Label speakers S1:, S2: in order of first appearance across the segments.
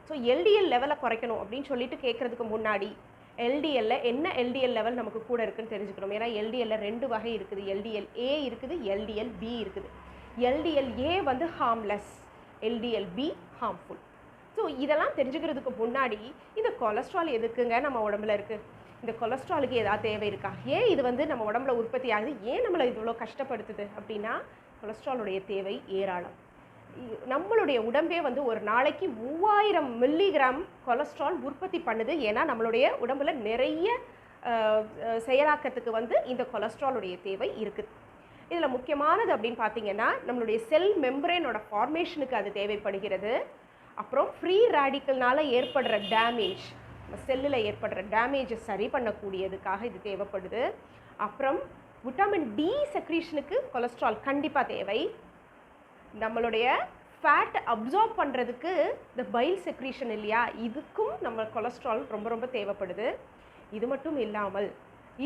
S1: So LDL லெவலை குறைக்கணும் அப்படின்னு சொல்லிட்டு கேட்குறதுக்கு முன்னாடி எல்டிஎல்ல என்ன எல்டிஎல் லெவல் நமக்கு கூட இருக்குன்னு தெரிஞ்சுக்கணும். ஏன்னா எல்டிஎல்ல 2 வகை இருக்குது. எல்டிஎல் ஏ இருக்குது, எல்டிஎல் பி இருக்குது. எல்டிஎல் ஏ வந்து harmless, LDL B harmful. So இதெல்லாம் தெரிஞ்சுக்கிறதுக்கு முன்னாடி இந்த கொலஸ்ட்ரால் எதுக்குங்க நம்ம உடம்புல இருக்குது, இந்த கொலஸ்ட்ராலுக்கு ஏதாவது தேவை இருக்கா, ஏன் இது வந்து நம்ம உடம்புல உற்பத்தி ஆகுது, ஏன் நம்மளை இவ்வளோ கஷ்டப்படுத்துது அப்படின்னா கொலஸ்ட்ராலுடைய தேவை ஏராளம். நம்மளுடைய உடம்பே வந்து ஒரு நாளைக்கு 3000 மில்லிகிராம் கொலஸ்ட்ரால் உற்பத்தி பண்ணுது. ஏன்னா நம்மளுடைய உடம்புல நிறைய செயலாக்கத்துக்கு வந்து இந்த கொலஸ்ட்ராலுடைய தேவை இருக்குது. இதில் முக்கியமானது அப்படின்னு பார்த்தீங்கன்னா நம்மளுடைய செல் மெம்பரேனோட ஃபார்மேஷனுக்கு அது தேவைப்படுகிறது. அப்புறம் ஃப்ரீ ரேடிக்கல்னால ஏற்படுற டேமேஜ், செல்லில் ஏற்படுற டேமேஜை சரி பண்ணக்கூடியதுக்காக இது தேவைப்படுது. அப்புறம் விட்டமின் டி செக்ரீஷனுக்கு கொலஸ்ட்ரால் கண்டிப்பாக தேவை. நம்மளுடைய ஃபேட் அப்சார்ப் பண்ணுறதுக்கு இந்த பைல் செக்ரீஷன் இல்லையா, இதுக்கும் நம்ம கொலஸ்ட்ரால் ரொம்ப ரொம்ப தேவைப்படுது. இது மட்டும் இல்லாமல்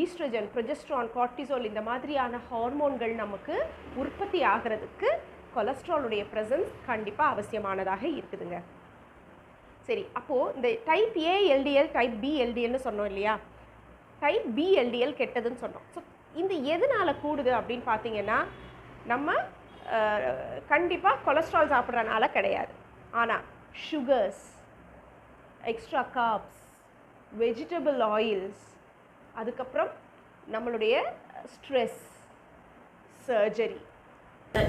S1: ஈஸ்ட்ரஜன், ப்ரொஜெஸ்ட்ரான், கார்டிசோல் இந்த மாதிரியான ஹார்மோன்கள் நமக்கு உற்பத்தி ஆகிறதுக்கு கொலஸ்ட்ராலுடைய ப்ரெசன்ஸ் கண்டிப்பாக அவசியமானதாக இருக்குதுங்க. சரி, அப்போது இந்த type A LDL, type B எல்டிஎல்னு சொன்னோம் இல்லையா, டைப் பி எல்டிஎல் கெட்டதுன்னு சொன்னோம். ஸோ இந்த எதனால் கூடுது அப்படின்னு பார்த்தீங்கன்னா நம்ம கண்டிப்பாக கொலஸ்ட்ரால் சாப்பிட்றனால கிடையாது. ஆனால் sugars, extra corps, vegetable oils, அதுக்கப்புறம் நம்மளுடைய ஸ்ட்ரெஸ், சர்ஜரி,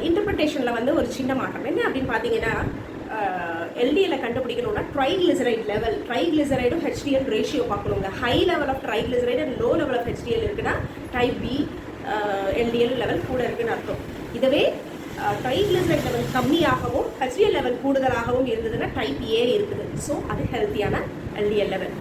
S1: இன்டர்பிரிட்டேஷனில் வந்து ஒரு சின்ன மாற்றம் என்ன அப்படின்னு பார்த்தீங்கன்னா எல்டிஎல்லை கண்டுபிடிக்கணும்னா ட்ரைக்ளிசரைட் லெவல், ட்ரைக்ளிசரைடும் ஹெச்டிஎல் ரேஷியோ பார்க்கணுங்க. High level of triglyceride and low level of HDL இருக்குன்னா டைப் பி எல்டிஎல் லெவல் கூட இருக்குன்னு அர்த்தம். இதுவே ட்ரைக்ளிசரைட் லெவல் கம்மியாகவும் ஹெச்டிஎல் லெவல் கூடுதலாகவும் இருந்ததுன்னா டைப் ஏ இருக்குது. ஸோ அது ஹெல்த்தியான எல்டிஎல் லெவல்.